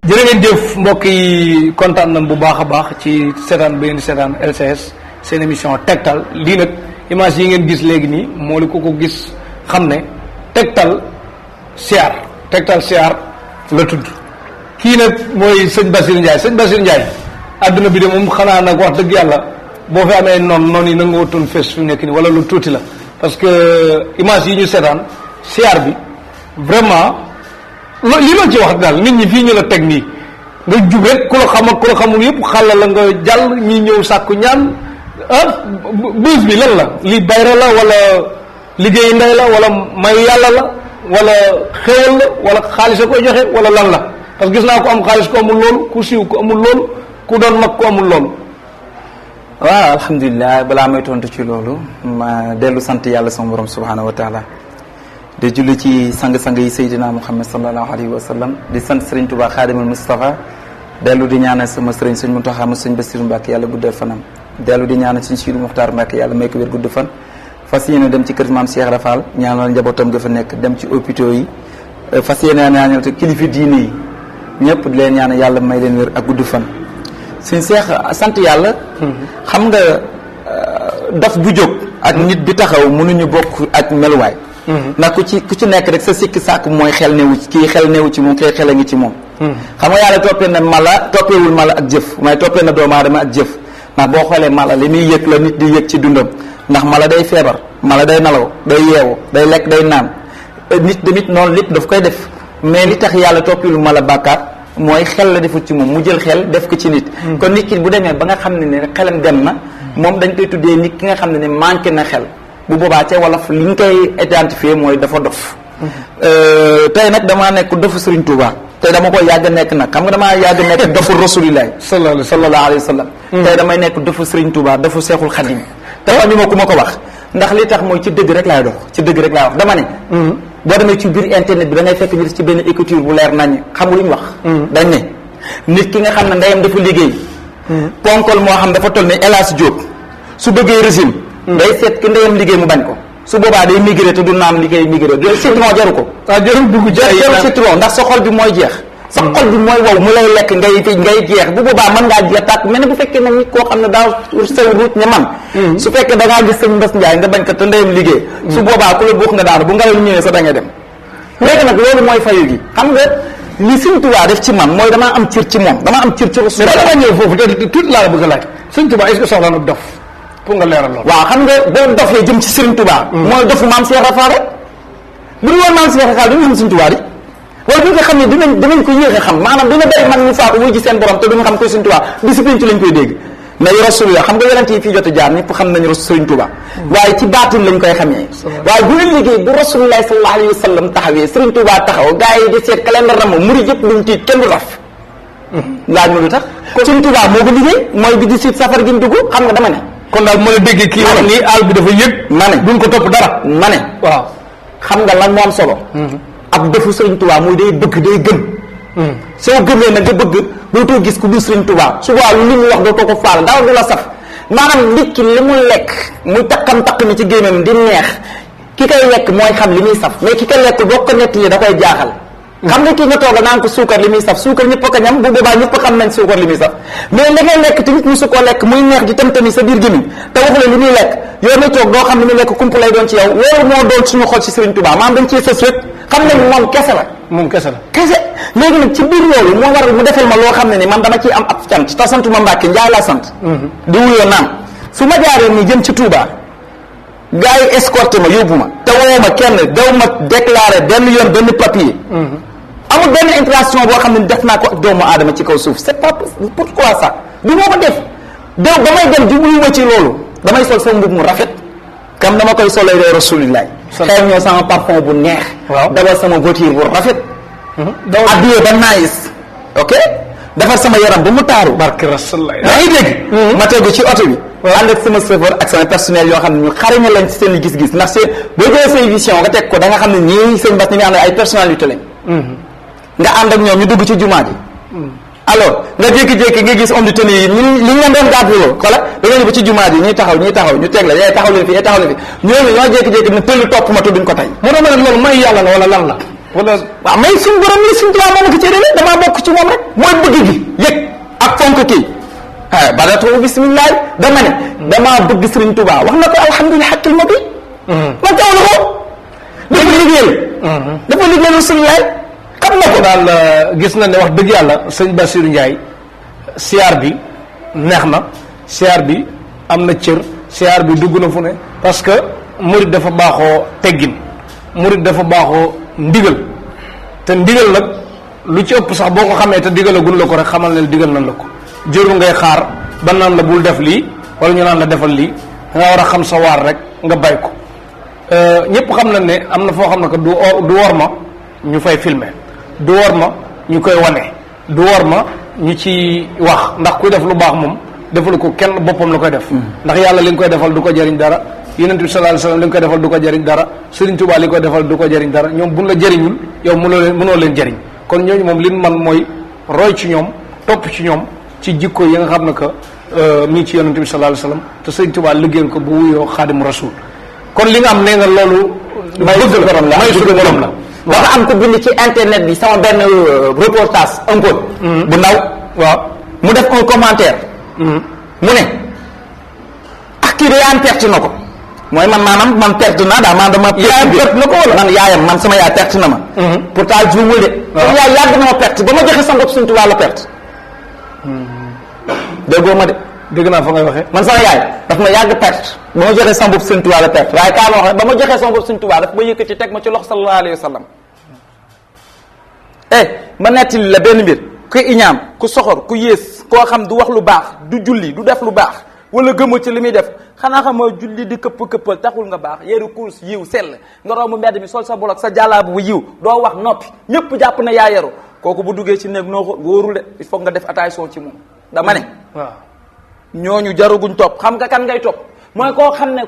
jërë ngeen jëf mbokk yi kontaan nañ bu baax a baax ci seetaan bi ngeen di seetaan LCS seen émission tegtal lii nag image yi ngeen gis léegi nii moo li ko gis xam ne tegtal siyaar la tudd kii nag mooy sëñ Bassirou Ndiaye sëñ Bassirou Ndiaye adduna bi de moom xanaa nag wax dëgg yàlla boo fi amee noonu yi na nga watoon fees fi nekk nii wala lu tuuti la parce que image yi ñu seetaan siyaar bi vraiment li ma ci wax daal nit ñi fii ñu la teg nii nga jub rek ku la xam ak ku la xamul yëpp xàlla la nga jàll ñi ñëw sàkku ñaan buus bi lan la li bayra la wala liggéey ndey la wala may yàlla la wala xéewal la wala xaalis a koy joxe wala lan la parce que gis naa ko am xaalis ko amul loolu ku siiw ko amul loolu ku doon mag ko amul loolu. waaw alhamdulilah balaa may tontu ci loolu ma dellu sant yàlla sama borom subhanahu wa taala di julli ci sang-sang yi Seydina Muhammad sallallahu alayhi wa sallam di sant Serigne Touba Khadimul Mustafa dellu di ñaanal sama Serigne Sëñ Mountakha mu Sëñ Bassirou Mbacké yàlla guddal fanam dellu di ñaanal Sëñ Sidou Mokhtar Mbacké yàlla may ko wér gudd fan fas yéene dem ci kër maam Cheikh Rafal ñaanal njabootam ga fa nekk dem ci hôpitaux yi fas yéene ñaanal te kilifa diine yi ñëpp di leen ñaanal yàlla may leen wér ak gudd fan Sëñ Cheikh sant yàlla xam nga dof bu jóg ak nit bi taxaw mënuñu bokk ak meluwaay ndax ku ci nekk rek sa sikki sàkk mooy xel newu ci kii xel newu ci moom kii xel a ngi ci moom xam nga yàlla toppee na mala toppeewul mala ak jëf waaye toppee na doomu aadama ak jëf ndax boo xoolee mala li muy yëg la nit di yëg ci dundam ndax mala day feebar mala day nalaw day yeewu day lekk day naan nit tamit noonu lépp daf koy def mais li tax yàlla toppeewul mala bàkkaar mooy xel la defut ci moom mu jël xel def ko ci nit kon nit ki bu demee ba nga xam ne ne xelam dem na moom dañ koy tuddee nit ki nga xam ne ne manqué na xel bu boobaa ca wolof li ñu koy identifier mooy dafa dof tey nag damaa nekk dofu Serigne Touba tey dama koy yàgg nekk nag xam nga damaa yàgg nekk dofu Rasulillahi sallallahu alayhi wa sallam tey damay nekk dofu Serigne Touba dofu Seexul Xadim te ñu ma ku ma ko wax ndax li tax mooy ci dëgg rek laay dox ci dëgg rek laay wax dama ne boo demee ci biir internet bi da ngay fekk ñu ci benn écriture bu leer nañ xam lu ñu wax dañ ne nit ki nga xam ne ndeyam dafa liggéey ponkol moo xam dafa toll ne El Hadj Diop su bëggee régime day seet ki ndeyam liggéey mu bañ ko su boobaa day migré te du naan liggéey migré do citron jaru ko jarul dugg jaru citron ndax sa xol bi mooy jeex sa xol bi mooy wow mu lay lekk ngay jeex bu boobaa mën ngaa jeex tàkk mais ne bu fekkee nag nit koo xam ne daa sew ruut ne man su fekkee da ngaa gis sëñ Mbass Ndiaye nga bañ ko te ndeyam liggéey su boobaa ku la buux nga daanu bu ngelaw lu ñëwee sa da nga dem léegi nag loolu mooy fayu gi xam nga li Sëñ Tuubaa def ci man mooy damaa am cër ci moom damaa am cër ci Rasul dama ñëw foofu te tuuti laa la bëgg a laaj Sëñ Tuubaa est-ce que soxla na dof pour nga leeral loolu waaw xam nga boo dofee jëm ci Serigne Touba mooy dofu maam Cheikh Rafal rek bu dul woon maam Cheikh Rafal duñu xam Sëñ Tuubaa di wala bu nga xam ne dinañ ko yéex a xam maanaam dina bëri man ñu faatu wuy ji seen borom te duñu xam koy Sëñ Tuubaa discipline ci lañ koy dégg mais Rasulullah xam nga yonent yi fii jot a jaar ñëpp xam nañu Sëriñ Tuubaa waaye ci baatin lañ koy xamee waaye bu leen liggéey bu Rasulullah sallallahu alayhi wa sallam taxawee Sëriñ Tuubaa taxaw gars yi di seet calendrier ram murid yëpp duñ tiit kenn du raf laaj ma lu tax Sëriñ Tuubaa moo ko liggéey mooy bi di siit safar gi mu dugg xam nga dama ne kon daal mën a dégg kii wax nii àll bi dafa yëg ma ne duñ ko topp dara ma ne waaw xam nga lan moo am solo ab defu Sëriñ Tuubaa muy day bëgg day gëm soo gëmee nag nga bëgg dootoo gis ku dul Sëriñ Tuubaa su boobaa li mu wax dootoo ko faal daaw du la saf maanaam nit ki li mu lekk muy takkam-takk mi ci gémmam di neex ki koy lekk mooy xam li muy saf mais ki koy lekk boo ko nettali da koy jaaxal xam nga kii nga tooga naan ko suukar li muy saf suukar ñëpp a ko ñam bu boobaa ñëpp xam nañ suukar li muy saf mais da ngay lekk tamit musu koo lekk muy neex di tam-tami sa biir gémmiñ te waxu la li muy lekk yow na toog doo xam li muy lekk kump lay doon ci yow loolu moo doon suñu xol ci Sëriñ Tuubaa maanaam dañ cee sës rek xam nañ moom kese la moom kese la kese léegi nag ci biir loolu moo waral mu defal ma loo xam ne ni man dama ciy am ab cant te santuma Mbàkke Njaay laa sant di wuyoo naan su ma jaaree nii jëm ci Touba gars yi escorté ma yóbbu ma te woo ma kenn daw ma déclaré benn yoon benn papier amul benn interaction boo xam ne def naa ko ak doomu aadama ci kaw suuf c'est pas pourquoi ça du moo ko def daw ba may dem jublu ma ci loolu damay sol sama mbub mu rafet kam dama koy solee ree Rasulillah xew ñoo sama parfum bu neex dawal sama voiture bu rafet habillé ba nice ok defar sama yaram ba mu taaru. barke rasulullah. yaa ngi dégg. ma tegu ci oto bi. ànd ak sama chauffeur ak sama personnel yoo xam ne ñu xaraña lañ ci seen i gis-gis ndax seen boo jëlee say vision nga teg ko da nga xam ne ñii seen bas ñi nga xam ne ay personnalité lañ. nga ànd ak ñoom ñu dugg ci jumaa ji. alors nga jékki-jékki nga gis homme de tenue yi li ñu leen doon gàdduloo xoolal da nga ñëw ba ci jumaa ji ñuy taxaw ñu teg la yaay taxaw leen fii taxaw leen fi ñooñu ñoo jékki-jékki ne tëll topp ma duñ ko tey. moo tax ma ne loolu may yàlla la wala lan la. wala waaw may suñu borom li suñu tubaab moo ko ci réeré damaa bokk ci moom rek mooy bëgg gi yëg ak fonk kii ah badatu bisimilah dama ne damaa bëgg Sëriñ Tuubaa wax na ko alhamdulilah xakkil ma bi. ma taw la ko. dafa liggéeyal. dafa liggéeyal Rasulullah xam na ko. daal gis na ne wax dëgg yàlla sëñ Bassirou Ndiaye siyaar bi neex na siyaar bi am na cër siyaar bi dugg na fu ne parce que murid dafa baaxoo teggin murid dafa baaxoo ndigal te ndigal nag lu ci ëpp sax boo ko xamee te digalagul la ko rek xamal ne digal nañ la ko jëru ngay xaar ba naan la bul def lii wala ñu naan la defal lii da nga war a xam sa waar rek nga bay ko ñëpp xam nañ ne am na foo xam ne que du war ma ñu fay filmer du war ma ñu koy wane du war ma ñu ci wax ndax kuy def lu baax moom defalu ko kenn boppam la koy def ndax yàlla li nga koy defal du ko jëriñ dara yonent bi sallallahu alayhi wasallam li nga koy defal du ko jëriñ dara Serigne Touba li nga koy defal du ko jëriñ dara ñoom buñ la jëriñul yow mënoo leen jëriñ kon ñooñu moom li man mooy roy ci ñoom topp ci ñoom ci jikko yi nga xam ne que mi ngi ci yonent bi sallallahu alayhi wasallam te Serigne Touba liggéeyal ko bu wuyoo Xaadimu Rasuul kon li nga am nee nga loolu may suñu borom la may suñu borom la dafa am ko bind ci internet bi sama benn reportage un peu bu ndaw waaw mu def un commentaire mu ne ak kii de yaayam perte na ko mooy man maanaam man perte naa daal man dama yaayam perte na ko wala man yaayam man sama yaay perte na ma pourtant juumul de comme yaay yàgg na ma perte ba ma joxe sama bopp Sëriñ Tuubaa la perte déggoo ma de dégg naa fa ngay waxee man sama yaay daf ma yàgg perte ba ma joxee sama bopp Sëriñ Tuubaa la perte waaye kaa ma waxee ba ma joxee sama bopp Sëriñ Tuubaa daf ma yëkkati teg ma ci loxo sallallahu alayhi wa sallam ma nettali la benn mbir ku iñaam ku soxor ku yées koo xam du wax lu baax du julli du def lu baax wala gëmul ci li muy def xanaa xam nga julli di këppal taxul nga baax yéeru course yiw sell nga romb mbedd mi sol sa bolok sa jàllaabu bu yiw doo wax noppi ñëpp jàpp na yaa yaru kooku bu duggee ci néeg noo ko wóorul de il faut nga def attention ci moom dama ne waaw ñooñu jaruguñ topp xam nga kan ngay topp mooy koo xam ne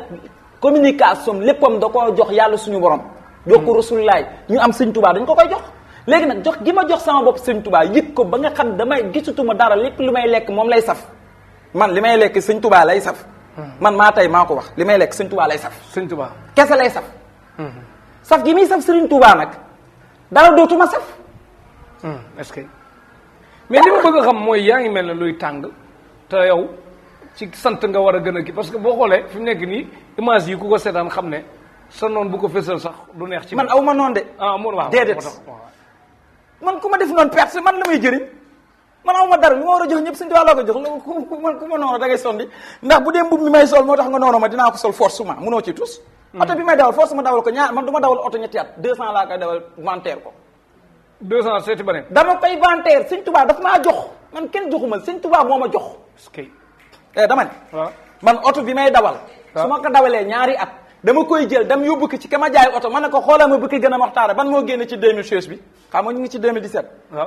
communication léppam da koo jox yàlla suñu borom jox ko Rasulullaay ñu am Sëriñ Tuubaa dañ ko koy jox léegi nag jox gi ma jox sama bopp Sëriñ Tuubaa yëg ko ba nga xam damay gisatuma dara lépp lu may lekk moom lay saf man li may lekk Sëriñ Tuubaa lay saf man maa tey maa ko wax li may lekk Sëriñ Tuubaa lay saf Sëriñ Tuubaa kese lay saf saf gi muy saf Sëriñ Tuubaa nag dara dootuma saf est-ce que mais li ma bëgg a xam mooy yaa ngi mel ne luy tàng te yow ci sant nga war a gën a kii parce que boo xoolee fi mu nekk nii image yi ku ko seetaan xam ne sa noonu bu ko fësal sax du neex ci man aw ma noonu de mun waaw déedéet man ku ma def noonu perte man la may jëriñ man aw ma dara li ma war a jox ñëpp Sëriñ Tuubaa laa ko jox man ku ma noonu da ngay sondi ndax bu dee mbub mi may sol moo tax nga noonu ma dinaa ko sol forcément munoo ci tus oto bi may dawal force ma dawal ko ñaar man du ma dawal oto ñetti at 200 laa koy dawal vanteer ko 200 seeti ba ne dama koy vanteer Sëriñ Tuubaa daf maa jox man kenn joxuma Sëriñ Tuubaa moo ma jox dama ne man oto bi may dawal su ma ko dawalee ñaari at dama koy jël dem yóbbu ko ci ka ma jaay oto man ne ko xoolal ma bu ko gën a waxtaare ban moo génn ci 2016 bi xam nga ñu ngi ci 2017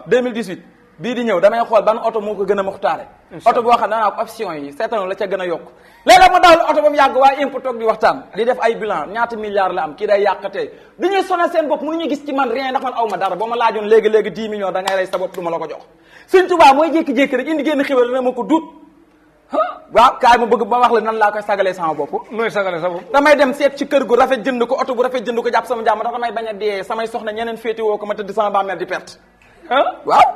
2018 bii di ñëw damay xool ban oto moo ko gën a waxtaare oto boo xam ne danaa ko option yi seetanu la ca gën a yokk léeg-léeg ma dawal oto ba mu yàgg waa impôt toog di waxtaan di def ay bilan ñaata milliards la am kii day yàqatee du ñuy sonal seen bopp mënuñu gis ci man rien ndax man aw ma dara ba ma laajoon léegi-léegi 10 millions da ngay rey sa bopp du ma la ko jox Sëriñ Tuubaa mooy jékki-jékki rek indi génn xiwal na ma ko duut waaw kaay ma bëgg ba wax la nan laa koy sagalee sama bopp nooy sagalee sa bopp damay dem seet ci kër gu rafet jënd ko oto bu rafet jënd ko jàpp sama jàmm ndax damay bañ a dee samay soxna ñeneen féeti woo ko ma tëdd sama bàmmeel di perte waaw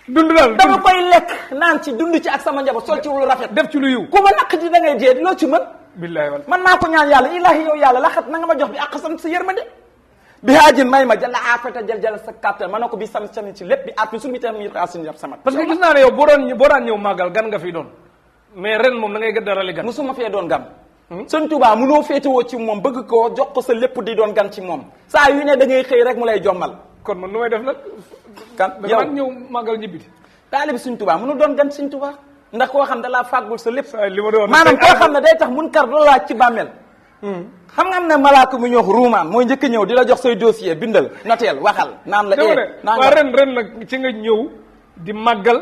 dund daal dama koy lekk naan ci dund ci ak sama njaboot sol ci lu rafet def ci lu yiw ku ma naq di da ngay dee loo ci mën billahi wal man maa ko ñaan yàlla ilaahi yow yàlla laxat na nga ma jox bi ak sam sa yërmande bi haajin may ma jël afata jël sa kàttan ma ne ko bi sam sami ci lépp bi at mi suñu itam mi xaasin yab samat parce que gis naa ne yow boo daan ñëw màggal gan nga fi doon mais ren moom da ngay gëddarali gan musuma fee doon gan Sëriñ Tuubaa mënoo féetewoo ci moom bëgg koo jox ko sa lépp di doon gan ci moom saa yu ne da ngay xëy rek mu lay jommal kon man nu may def nag kan da yow ñëw màggal ñibbiti taalibi Sëriñ Tuubaa mënu doon gan Sëriñ Tuubaa ndax koo xam ne da laa fàggul sa lépp li ma doon maanaam koo xam ne day tax mun kar doo laaj ci bàmmeel xam nga am na malaaka mu ñuy wax ruumaan mooy njëkk ñëw di la jox say dossier bindal noteel waxal naan la waa ren nag ci nga ñëw di màggal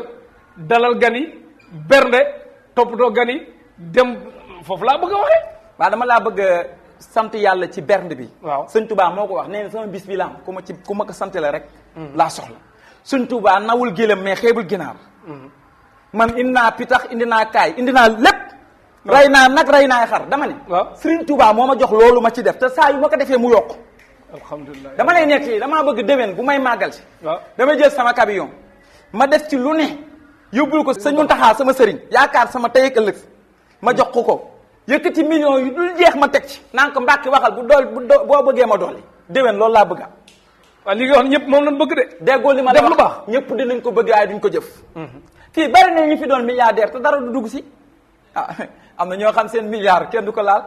dalal gan yi bernde toppatoo gan yi dem foofu laa bëgg a waxee. waaw dama laa bëgg a sant yàlla ci bernde bi. waaw sëñ Touba moo ko wax nee na sama bis bi la am ku ma ko sant la rek. laa soxla sëñ Touba nawul gëlëm mais xeebul ginaar. man indi naa pitax indi naa kaay indi naa lépp. rey naa nag rey naa xar dama ne. waaw Serigne Touba moo ma jox loolu ma ci def te saa yu ma ko defee mu yokk. alhamdulilah dama lay nekk damaa bëgg déwén bu may màggal si. waaw damay jël sama camion ma def ci lu ne yóbbul ko sëñ Muntaxa sama sëriñ yaakaar sama tey ak ëllëg ma jox ko yëkkati millions yu dul jeex ma teg ci naan ko Mbàkke waxal boo bëggee ma doole déwén loolu laa bëgg waaw li nga wax ñëpp moom lañ bëgg de. déggoo li ma def lu baax ñëpp dinañ ko bëgg waaye duñ ko jëf. fii bari na ñu fi doon milliardaire te dara du dugg si ah am na ñoo xam seen milliard kenn du ko laal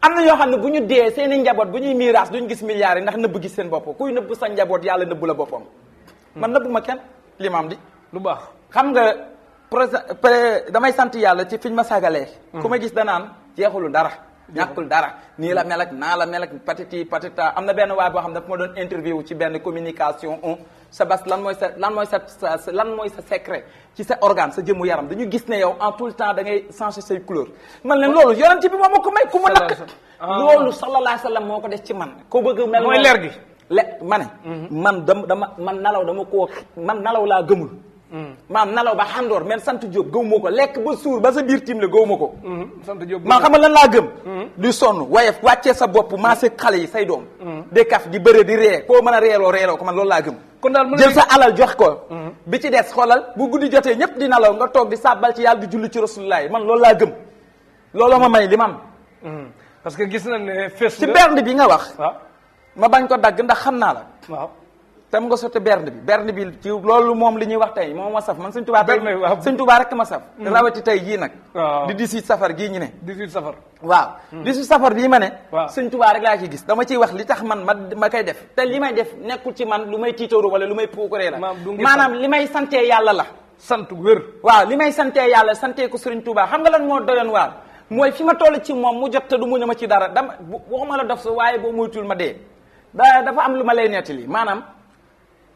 am na ñoo xam ne bu ñu dee seen i njaboot bu ñuy miiraas duñ gis milliards yi ndax nëbb gis seen bopp kuy nëbb sa njaboot yàlla nëbb la boppam. man nëbbu ma kenn limaam di lu baax xam nga damay sant yàlla ci fiñ ma sagalee. ku ma gis danaan jeexulu dara. ñàkkul dara nii la mel ak naa la mel ak patiti patita am na benn waay boo xam ne dafa ma doon interview ci benn communication sa bas lan mooy sa secret ci sa organe sa jëmmu yaram dañu gis ne yow en tout le temps da ngay changer say couleur man leen loolu yonent bi moo ma ko may ku ma lakk loolu sallallahu alayhi wa sallam moo ko def ci man ko bëgg mel mooy leer gi ma ne man nalaw laa gëmul maam nalaw ba xandoor men sant Diop gëw ma ko lekk ba suur ba sa biir tim la gëw ma ko sant Diop maa xam nga lan laa gëm di sonn waaye wàccee sa bopp maase xale yi say doom di kaf di bëre di ree koo mën a reeloo ko man loolu laa gëm kon daal jël sa alal jox ko bi ci des xoolal bu guddi jotee ñëpp di nalaw nga toog di sàbbal ci yàlla di julli ci rasulullah man loolu laa gëm looloo ma may li ma am parce que gis nañ ne fes ci bernde bi nga wax waaw ma bañ ko dagg ndax xam naa la waaw tam nga sotti bernde bi ci loolu moom li ñuy wax tey moom ma saf man sëñ Tuubaa tey sëñ Tuubaa rek ma saf rawati tey jii nag di 18 safar gii ñu ne 18 safar waaw 18 safar bii ma ne waaw sëñ Tuubaa rek laa ci gis dama ciy wax li tax man ma koy def te li may def nekkul ci man lu may tiitooru wala lu may puukaree la maanaam li may santee yàlla la sant wér waaw li may santee yàlla santee ko sëriñ Tuubaa xam nga lan moo doyoon waar mooy fi ma toll ci moom mu jot te du mu ne ma ci dara dama waxuma la dof sa waaye boo muytul ma dee dafa am lu ma lay nettali maanaam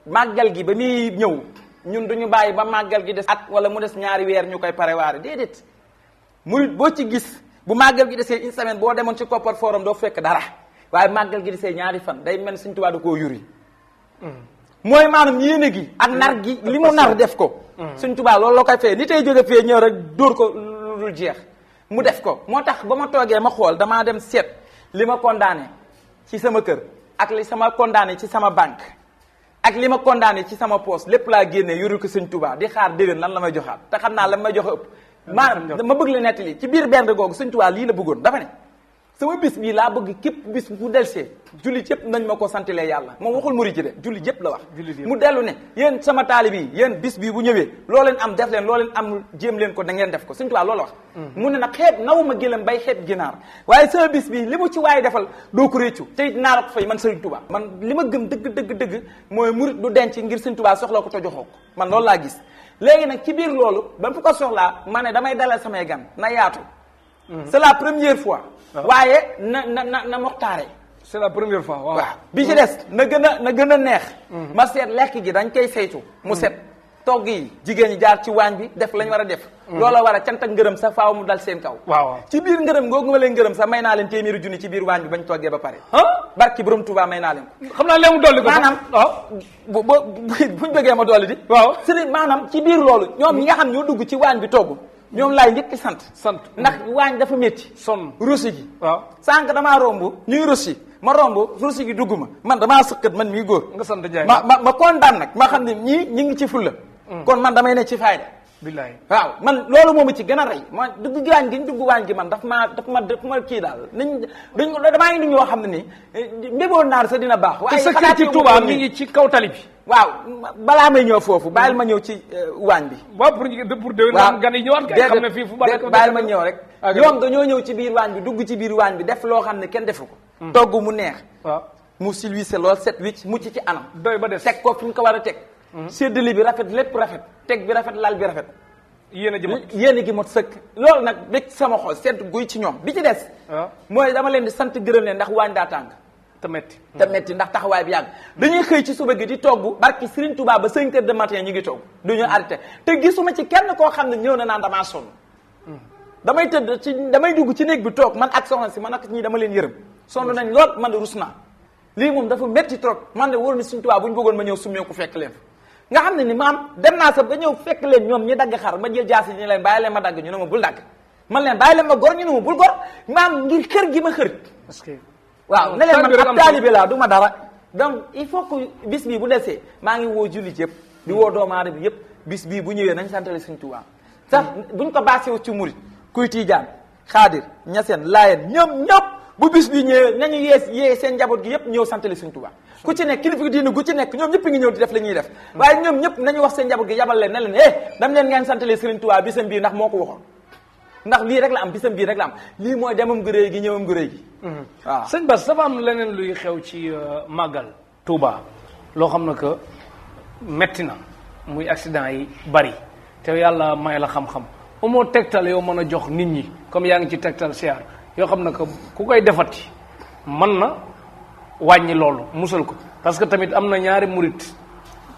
màggal gi ba muy ñëw ñun duñu bàyyi ba màggal gi des at wala mu des ñaari weer ñu koy prévoir déedéet murit boo ci gis bu màggal gi desee une semaine boo demoon ci Koppar Forum doo fekk dara waaye màggal gi desee ñaari fan day mel Sëñ Tuubaa da koo yuri mooy maanaam yéene gi ak nar gi li mu nar def ko Sëñ Tuubaa loolu la koy fee ni tey jóge fee ñëw rek dóor ko lu dul jeex mu def ko moo tax ba ma toogee ma xool damaa dem seet li ma condamné ci sama kër ak li sama condamné ci sama banque ak li ma condamné ci sama poste lépp laa génnee yorul ko Sëñ Tuubaa di xaar déwén lan la may joxaat te xam naa la may joxe ëpp maanaam ma bëgg la nettali ci biir benn googu Sëñ Tuubaa lii la bëggoon dafa ne sama bis bii laa bëgg képp bis bu delsee jullit yëpp nañ ma ko santilee yàlla moom waxul murid ci de jullit yëpp la wax mu dellu ne yéen sama taalib yi yéen bis bii bu ñëwee loo leen am def leen loo leen am jéem leen ko da ngeen def ko Sëñ Tuubaa loolu wax mu ne nag xeeb naw ma gëlëm bay xeeb ginaar waaye sama bis bii li mu ci waaye defal doo ko réccu te it naa la ko fay man Sëñ Tuubaa man li ma gëm dëgg mooy murid du denc ngir Sëñ Tuubaa soxla ko te joxoo ko man loolu laa gis léegi nag ci biir loolu ba mu ko soxlaa ma ne damay dalal samay gan na yaatu c'est la première fois waaye na moxtaare c'est la première fois waaw bi ci des na gën a neex ma seet lekk gi dañ koy saytu mu set togg yi jigéen ñi jaar ci waañ bi def lañ war a def loola war a cant ak ngërëm sax faaw mu dal seen kaw waaw ci biir ngërëm googu ma leen ngërëm sax may naa leen téeméeri junni ci biir waañ bi bañ toggee ba pare barki borom Touba may naa leen ko xam naa leen mu dolli ko maanaam buñ bëggee ma dolli di waaw sëriñ maanaam ci biir loolu ñoom ñi nga xam ñoo dugg ci waañ bi togg ñoom laay njëkk sant ndax waañ dafa métti sonn rosi gi waaw sànq damaa romb ñuy rosi ma romb rosi gi dugg ma man damaa sëkkat man mii góor nga sant Ndiaye ma kontaan nag ma xam ne ñii ñi ngi ci fulla kon man damay ne ci fayda billahi waaw man loolu moomu ci gën a rey ma dugg waañ gi ñu dugg waañ gi man daf ma kii daal damaa ngi ñoo xam ne ni mbéboon naar sa dina baax waaye sa kër ci Touba mi ngi ci kaw tali bi waaw balaa may ñëw foofu bàyyil ma ñëw ci waañ bi waaw pour déwén naan gan yi ñëwaat kay xam ne fii fu bàyyil ma ñëw rek ñoom dañoo ñëw ci biir waañ bi dugg ci biir waañ bi def loo xam ne kenn defu ko togg mu neex waaw mu silwise lool set wicc mucc ci anam doy ba des teg ko fi ñu ko war a teg séddali bi rafet lépp rafet teg bi rafet lal bi rafet yéen gi mot sëkk loolu nag bég sama xol sedd guy ci ñoom bi ci des mooy dama leen di sant gërëm leen ndax waañ daa tàng te metti ndax taxawaay bi yàgg dañuy xëy ci suba gi di togg barki Serigne Touba ba 5 heures de matin ñu ngi togg duñu arrêté te gisuma ci kenn koo xam ne ñëw na naan damaa sonn damay dugg ci néeg bi toog man ak soxna si man ak ñii dama leen yërëm sonn nañ lool man de rus naa lii moom dafa métti trop man de wóor ni Serigne Touba bu ñu bëggoon ma ñëw summee ku fekk leen nga xam ne ni maam dem naa sa ba ñëw fekk leen ñoom ñi dagg xar ma jël jaasi ñu leen bàyyi leen ma dagg ñu ne ma bul dagg man leen bàyyi leen ma gor ñu ne ma bul gor maam ngir xër gi ma xër parce que waaw ne leen man ab taalibe laa du ma dara donc il faut que bis bii bu desee maa ngi woo jullit yëpp di woo doomu aadama bi yëpp bis bii bu ñëwee nañ santale Sëriñ Tuubaa sax buñ ko baasee ci murit kuy tiijaan xaadir ñaseen laayeen ñoom ñëpp bu bis bi ñëwee nañu yee seen njaboot gi yëpp ñëw santale Sëriñ Tuubaa ku ci nekk kilifa diine gu ci nekk ñoom ñëpp ngi ñëw di def la ñuy def waaye ñoom ñëpp nañu wax seen njaboot gi yabal leen ne leen dam leen ngeen santale Sëriñ Tuubaa bisam bii ndax moo ko waxoon ndax lii rek la am bisam bii rek la am lii mooy demam gu réy gi ñëwam gu réy gi waaw sëñ Bass dafa am leneen luy xew ci màggal Touba loo xam ne que metti na muy accident yi bari te yàlla may la xam-xam amoo tegtal yow mën a jox nit ñi comme yaa ngi ci tegtal siyaar yoo xam ne que ku koy defati mën na wàññi loolu musal ko parce que tamit am na ñaari murit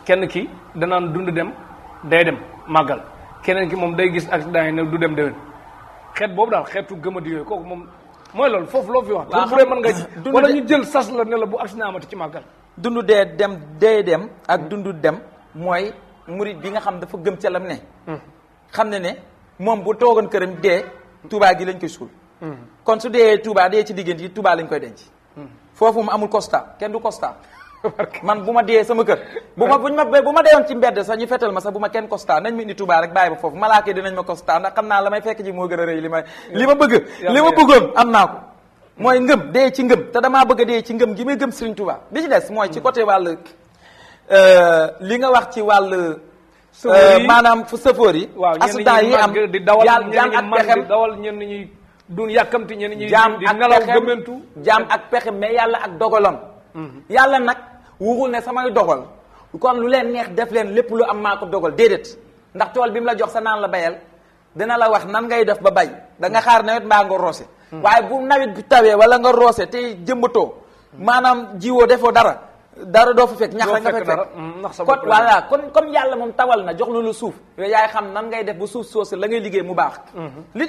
kenn ki danaan dund dem day dem màggal keneen ki moom day gis accident yi ne du dem déwén xeet boobu daal xeetu gëmadi yooyu kooku moom mooy loolu foofu loo fi wax. waaw bu dee mën nga wala ñu jël sas la ne la bu accident amati ci màggal. dundu dee dem ak dundu dem mooy murit bi nga xam dafa gëm ca lam ne. xam ne ne moom bu toogoon këram dee Touba gi lañ koy suul. kon su dee Touba dee ci diggante yi Touba lañ koy denc. foofu mu amul constat kenn du constat. man bu ma dee sama kër bu ma deewoon ci mbedd sax ñu fetal ma sax bu ma kenn constat nañ ma indi Touba rek bàyyi ba foofu malaaka yi dinañ ma constat ndax xam naa la may fekk ji moo gën a rëy li ma bëggoon am naa ko mooy ngëm dee ci ngëm te damaa bëgg a dee ci ngëm gi may gëm Serigne Touba bi ci des mooy ci côté wàll li nga wax ci wàll maanaam fu sëfoor yi accident yi am di dawal jaam ak pexem di dawal ñenn ñi duñ yàkkamti ñenn ñi di nelaw gëmmentu jaam ak pexem mais yàlla ak dogalam yàlla nag wuxul ne samay dogal kon lu leen neex def leen lépp lu am maa ko dogal déedéet ndax tool bi mu la jox sa naan la bayal dina la wax nan ngay def ba bay da nga xaar nawet mbaa nga roose waaye bu nawet bi tawee wala nga roose te jëmbatoo maanaam jiwoo defoo dara doo fa fekk ñax rek nga fay fekk kon voilà kon comme yàlla moom tawal na jox na lu suuf yooyu yaay xam nan ngay def ba suuf soosu la ngay liggéey mu baax li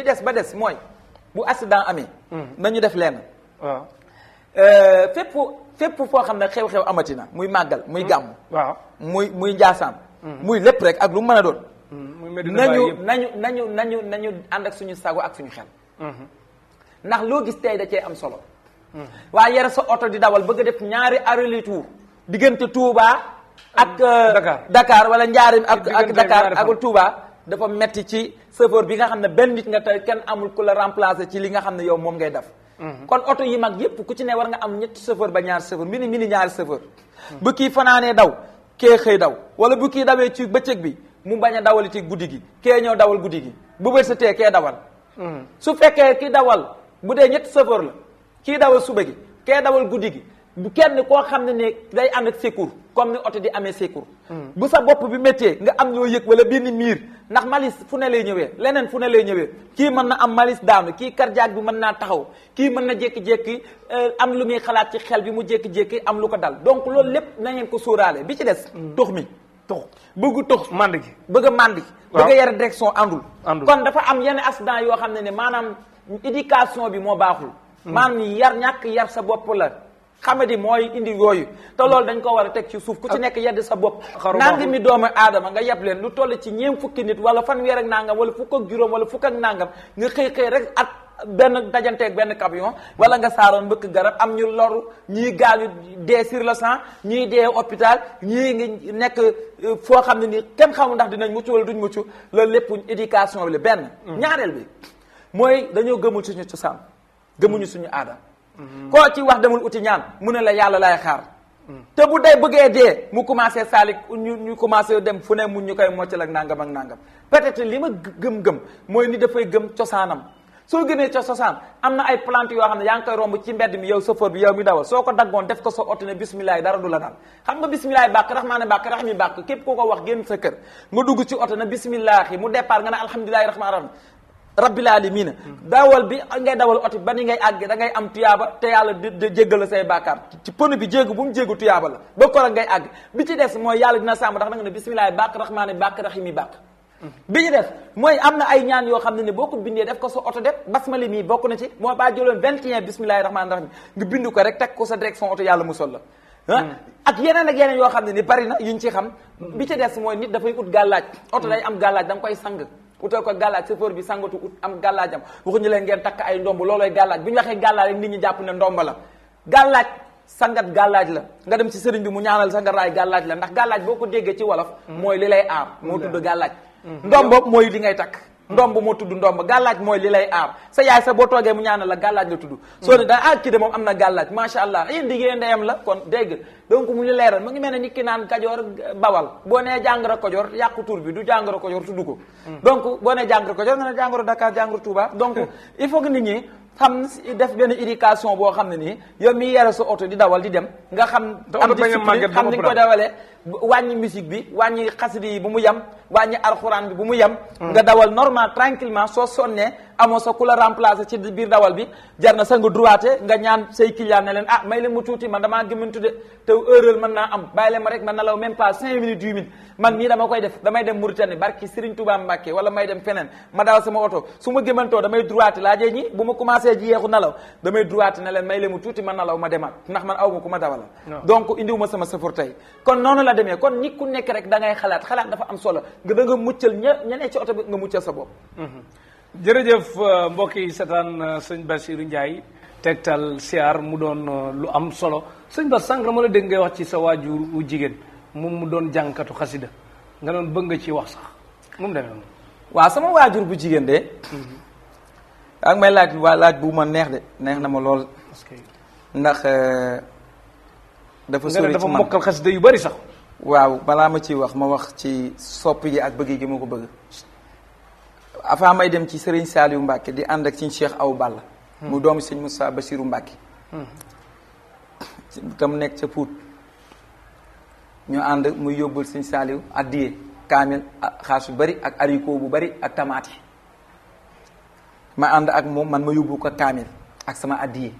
des ba des mooy bu accident amee nañu def lenn waaw fépp foo xam ne xew-xew amati na muy màggal muy gàmm waaw muy njaasaan muy lépp rek ak lu mu mën a doon nañu ànd ak suñu sago ak suñu xel ndax loo gis tey da cee am solo waaye yore sa oto di dawal bëgg a def ñaari aller-retour diggante Touba ak Dakar wala Njaaréem ak Dakar ak Touba dafa metti ci chauffeur bi nga xam ne benn nit nga tey kenn amul ku la remplacer ci li nga xam ne yow moom ngay def kon oto yi mag yépp ku ci ne war nga am ñetti chauffeur ba ñaari chauffeur mini ñaari chauffeur bu kii fanaanee daw kee xëy daw wala bu kii dawee ci bëccëg bi mu bañ a dawali ci guddi gi kee ñëw dawal guddi gi bu bët sa tee kee dawal su fekkee ki dawal bu dee ñetti chauffeur la kii dawal suba gi kee dawal guddi gi bu kenn koo xam ne day ànd ak secours comme ni oto di amee secours bu sa bopp bi méttee nga am ñoo yëg wala benn miir ndax malis fu ne lay ñëwee leneen fu ne lay ñëwee kii mën na am malis daanu kii cardiaque bi mën naa taxaw kii mën na jékki-jékki am lu muy xalaat ci xel bi mu jékki-jékki am lu ko dal donc loolu lépp na ngeen ko sóoraale bi ci des tux mi bëgg tux mànd gi bëgg a mànd gi bëgg a yar direction àndul kon dafa am yenn accident yoo xam ne maanaam éducation bi moo baaxul maanaam ñàkk yar sa bopp la xamadi mooy indi yooyu te loolu dañ ko war a teg ci suuf ku ci nekk yedd sa bopp nangam mi doomu aadama nga yeb leen lu toll ci ñeent fukki nit wala fanweer ak nangam wala fukk ak juróom wala fukk ak nangam nga xëy rek at benn dajanteeg benn camion wala nga saaroon mbëkk garab am ñu loru ñii gaañu dee sur le sang ñii dee hôpital ñii ngi nekk foo xam ne nii kenn xamul ndax dinañ mucc wala duñ mucc loolu lépp éducation bi la benn ñaareel bi mooy dañoo gëmul suñu cosaan gëmuñu suñu aada koo ci wax demul uti ñaan mu ne la yàlla lay xaar te bu day bëggee dee mu commencé saalik ñu commencé dem fu ne mu ñu koy moccal ak nangam ak nangam peut-être li ma gëm mooy ni dafay gëm cosaanam soo gëmee cosaan am na ay plante yoo xam ne yaa ngi koy romb ci mbedd mi yow chauffeur bi yow mi dawal soo ko daggoon def ko sa oto ne bisimilah dara du la dal xam nga bisimilah bàkk rahmaani bàkk rahmi bàkk képp koo ko wax génn sa kër nga dugg ci oto ne bisimilah mu départ nga ne alhamdulilahi rahmaani rahim rabbil alamin dawal bi ngay dawal oto ba ni ngay àgg da ngay am tuyaaba te yàlla di jéggal la say bàkkaar ci pënu bi jéggu bu mu jéggu tuyaaba la ba ko ngay àgg bi ci des mooy yàlla dina sàmm ndax da nga ne bisimilah bàkk rahmaani bàkk rahimi bàkk bi ci des mooy am na ay ñaan yoo xam ne boo ko bindee def ko sa oto def basmali mii bokk na ci moo baa jëloon 21 bisimilahi rahmaani rahim nga bind ko rek teg ko sa direction oto yàlla musal la ak yeneen yoo xam ne bari na yuñ ci xam bi ci des mooy nit dafay ut gàllaaj oto day am gàllaaj da nga koy sang utal ko gàllaaj chauffeur bi sangatu ut am gàllaajam waxuñu leen ngeen takk ay ndomb loolooy gàllaaj bu ñu waxee gàllaaj rek nit ñi jàpp ne ndomba la gàllaaj sangat gàllaaj la nga dem ci sëriñ bi mu ñaanal sa nga raay gàllaaj la ndax gàllaaj boo ko déggee ci wolof mooy li lay aar moo tudd gàllaaj ndomb mooy li ngay takk ndomb moo tudd ndomb gàllaaj mooy li lay aar sa yaay sa boo toogee mu ñaanal la gàllaaj la tudd soo ne daa kii de moom am na gàllaaj macha allah yéen diggée ndeyam la kon dégg donc mu ñu leeral mu ngi mel ne nit ki naan kajoor bawal boo nee jàngoro kajoor yàqu tur bi du jàngoro kajoor tudd ko donc boo nee jàngoro kajoor nga ne jàngoro Dakar jàngoro Touba donc il faut que nit ñi xam def benn éducation boo xam ne nii yow mi yore sa oto di dawal di dem nga xam am discipline xam ni nga ko dawalee wàññi musique bi wàññi xasidi yi bu mu yem wàññi alxuraan bi bu mu yem nga dawal normal tranquillement soo sonnee amoo sa ku la remplacer ci biir dawal bi jar na sa nga droité nga ñaan say client ne leen may leen mu tuuti man damaa gëmantu de te heure mën naa am bàyyi leen ma rek man nalaw même pas 5 minutes 10 minutes man mii dama koy def damay dem Mauritanie barki Serigne Touba Mbacké wala may dem feneen ma dawal sama oto su ma gëmantoo damay droité laajee ñi bu ma commencé ji yeexu nalaw damay droité ne leen may leen mu tuuti man nalaw ma demaat ndax man aw ma ku ma dawalal donc indiwuma sama safar tey kon noonu la demee kon nit ku nekk rek da ngay xalaat dafa am solo nga da nga muccal ñeneen ci oto bi nga muccal sa bopp jërëjëf mbokk yi seetaan sëñ Bassirou Ndiaye Tektal siyaar mu doon lu am solo sëñ Bass sànq ma la dégg ngay wax ci sa waajur wu jigéen moom mu doon jànkatu xasida nga doon bëgg nga ci wax sax mu demee noonu. waaw sama waajur bu jigéen de. ak may laaj bu ma neex na ma lool. parce que ndax dafa sori ci dafa man mokkal xasida yu bari sax. waaw balaa ma ciy wax ma wax ci sopp gi ak bëgg gi ma ko bëgg. avant may dem ci Serigne Saliou Mbacke di ànd ak Serigne Cheikh Aw Balla. mu doomu Serigne Moussa Bassirou Mbacke. tam nekk ca Pout. ñu ànd muy yóbbul Serigne Saliou addiye kaamil xaas bu bari ak haricot bu bari ak tamaate. ma ànd ak moom man ma yóbbu ko kaamil ak sama addiye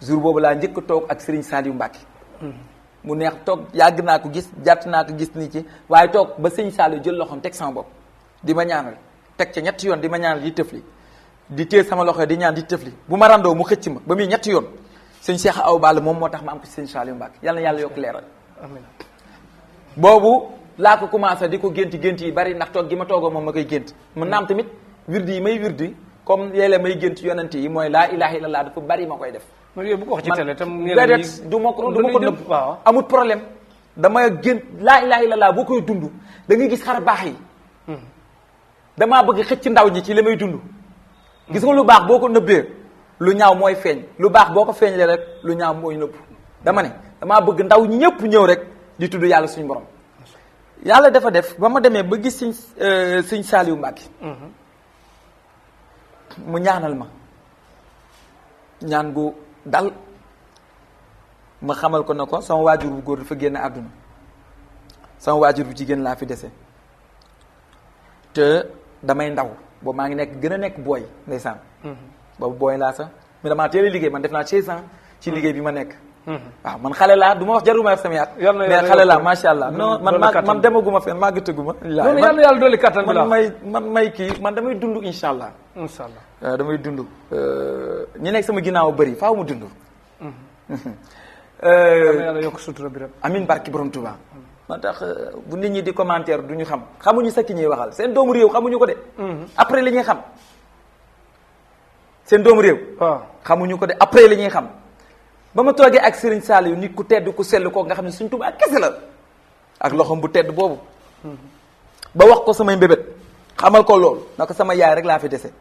jour boobu laa njëkk toog ak Serigne Saliou Mbacke. mu neex toog yàgg naa ko gis jàtt naa ko gis ni ci waaye toog ba Serigne Saliou jël loxoom teg sama bopp di ma ñaanal. teg ca ñetti yoon di ma ñaan di tëfli di téye sama loxo di ñaan di tëfli bu ma randoo mu xëcc ma ba muy ñetti yoon sëñ Cheikh Aw Balla moom moo tax ma am ko sëñ Saliou Mbacke yàlla na yàlla yokk leeral amiin boobu laa ko commencé di ko gént yi bari ndax toog gi ma toogoo moom ma koy gént mën naam tamit wirdi yi may wirdi comme yéele may gént yonent yi mooy laa ilaha illallah dafa bari ma koy def bu ko wax ci télé tam déedéet du ma ko nëbb amul problème dama gént laa ilaha illallah boo koy dund da ngay gis xar baax yi damaa bëgg xëcc ndaw ñi ci li may dund gis nga lu baax boo ko nëbbee lu ñaaw mooy feeñ lu baax boo ko feeñlee rek lu ñaaw mooy nëbb dama ne damaa bëgg ndaw ñi ñëpp ñëw rek di tudd yàlla suñu borom yàlla dafa def ba ma demee ba gis sëñ Saliou Mbacke mu ñaanal ma ñaan gu dal ma xamal ko na ko sama waajur bu góor dafa génn àdduna sama waajur bu jigéen laa fi dese te damay ndaw boobu maa ngi gën a nekk booy ndeysaan boobu booy laa sax mais damaa teel a liggéey man def naa 16 ans ci liggéey bi ma nekk waaw man xale laa du ma wax jaruma wax sama yaat mais xale laa macha allah non man demaguma fenn màggataguma loolu yàlla dolli kattan bi la man may kii man damay dund insha allah waaw damay dund ñi nekk sama ginnaaw bëri faaw mu dund yàlla yokk sutura bi rek amin barki borom Touba moo tax bu nit ñi di commentaire du ñu xamuñu sa ki ñuy waxal seen doomu réew xamuñu ko de après li ñuy xam seen doomu réew xamuñu ko de après li ñuy xam ba ma toogee ak Serigne Saliou nit ku tedd ku sell koo nga xam ne suñ Touba kese la ak loxoom bu tedd boobu ba wax ko samay mbébét xamal ko loolu na ko sama yaay rek laa fi dese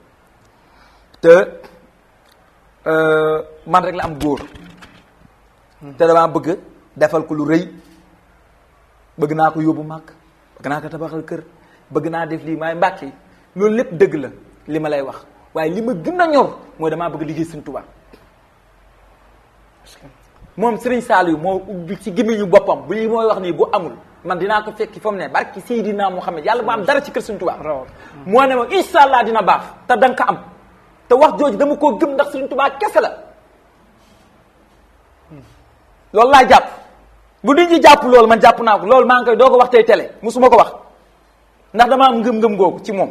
te man rek la am góor te damaa bëgg defal ko lu rëy bëgg naa ko yóbbu màkk bëgg naa ko tabaxal kër bëgg naa def lii maay Mbàkke yi loolu lépp dëgg la li ma lay wax waaye li ma gën a ñor mooy damaa bëgg liggéey Sëriñ Tuubaa moom Serigne Saliou moo ubbi ci gémmiñu boppam bu lii mooy wax nii bu amul man dinaa ko fekki fa mu ne barki Seydina Muhammad yàlla bu am dara ci kër Sëriñ Tuubaa moo ne ma incha allah dina baax te da nga ko am te wax jooju dama koo gëm ndax Sëriñ Tuubaa kese la loolu laa jàpp bu nit ñi jàpp loolu man jàpp naa ko loolu maa ngi koy doo ko wax tey télé musuma ko wax ndax dama am ngëm-ngëm googu ci moom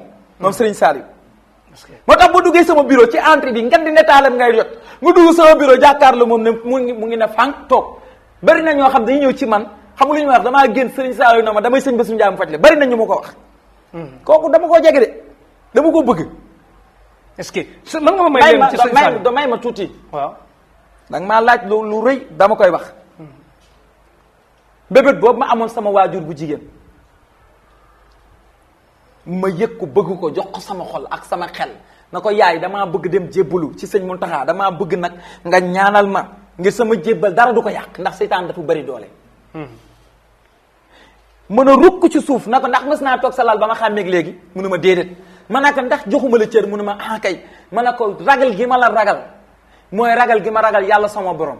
Serigne Saliou moo tax boo duggee sama bureau ci entrée bi ngan di netaalam ngay jot nga dugg sama bureau jàkkaarloo moom ne mu ngi ne fànk toog bari na ñoo xam dañuy ñëw ci man xam lu ñu wax damaa génn Serigne Saliou na ma damay sëñ Bassirou Ndiaye mu faj le bari na ñu ma ko wax kooku dama koo jege de dama ko bëgg est-ce que mën nga ma may leen ci Serigne Saliou may ma tuuti waaw da nga maa laaj lu rëy dama koy wax bébét boobu ma amoon sama waajur bu jigéen ma yëg ko bëgg ko jox ko sama xol ak sama xel na ko yaay damaa bëgg dem jébbalu ci sëñ Muntaxa damaa bëgg nag nga ñaanal ma ngir sama jébbal dara du ko yàq ndax seytaan dafa bari doole mën a rukk ci suuf na ko ndax mës naa toog sa lal ba ma xàmmeeg léegi mu ne ma déedéet ma ne ko ndax joxuma la cër mu ne ma ah kay ma ne ko ragal gi ma la ragal mooy ragal gi ma ragal yàlla sama borom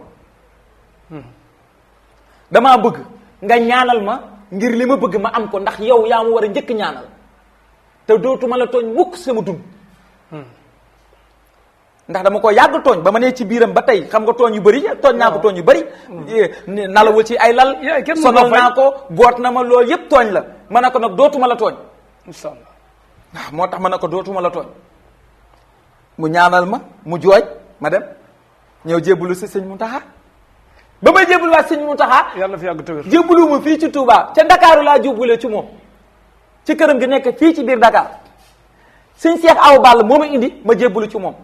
damaa bëgg nga ñaanal ma ngir li ma bëgg ma am ko ndax yow yaa ma war a njëkk ñaanal te dootuma la tooñ mukk sama dund ndax dama ko yàgg tooñ ba ma nee ci biiram ba tey xam nga tooñ yu bëri tooñ naa ko tooñ yu bëri nalawul ci ay lal sonal naa ko boot na ma loolu yépp tooñ la ma ne ko nag dootuma la tooñ incha allah waaw moo tax ma ne ko dootuma la tooñ mu ñaanal ma mu jooy ma dem ñëw jébbalu si sëñ Muntaxa ba may jébbaluwaat sëñ Muntaxa yàlla fi yàgg tawér jébbalu ma fii ci Touba ca Ndakaaru laa jébbalee ci moom ci këram gi nekk fii ci biir Dakar sëñ Cheikh Awa Balla moo ma indi ma jébbalu ci moom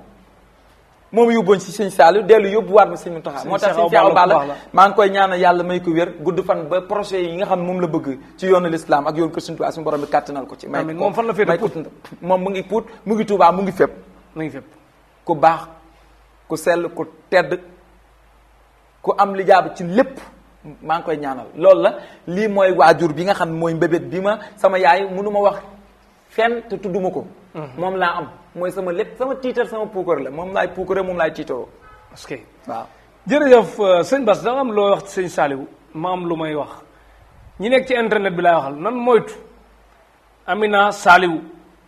moom yóbboon si sëñ Saliou dellu yóbbuwaat ma sëñ Muntaxa moo tax sëñ Cheikh Awa Balla maa ngi koy ñaanal yàlla may ko wér gudd fan ba projet yi nga xam ne moom la bëgg ci yoonu l'islam ak yoonu kër Sëñ Tuubaa suñu borom bi kàttanal ko ci may moom fan la féete Pout moom mu ngi Pout mu ngi Touba mu ngi fépp mu ngi fépp ku baax ku sell ku tedd ku am li jaabu ci lépp maa ngi koy ñaanal loolu la lii mooy waajur bi nga xam ne mooy mbébét bi ma sama yaay mënu ma wax fenn te tudduma ko moom laa am mooy sama lépp sama tiitar sama puukar la moom laay puukare moom laay tiitaroo parce que waaw jërëjëf sëñ Bass da nga am loo wax ci sëñ Saliou ma am lu may wax ñi nekk ci internet bi laay waxal nan moytu Amina Saliou